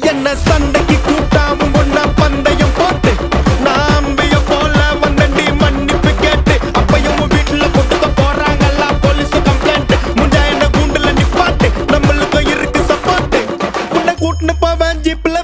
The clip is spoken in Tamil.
என்ன சண்டைக்கு கூட்டாவும் ஒன்ன பந்தயம் போட்டு நான் அம்பிய போல வந்தண்டி மன்னிப்பு கேட்டு அப்பயும் வீட்டுல கொட்டுக்க போறாங்கல்ல போலீஸ் கம்ப்ளைண்ட் முஞ்சா என்ன கூண்டுல நிப்பாட்டு நம்மளுக்கும் இருக்கு சப்போர்ட் உன்னை கூட்டுன்னு போவேன் ஜீப்ல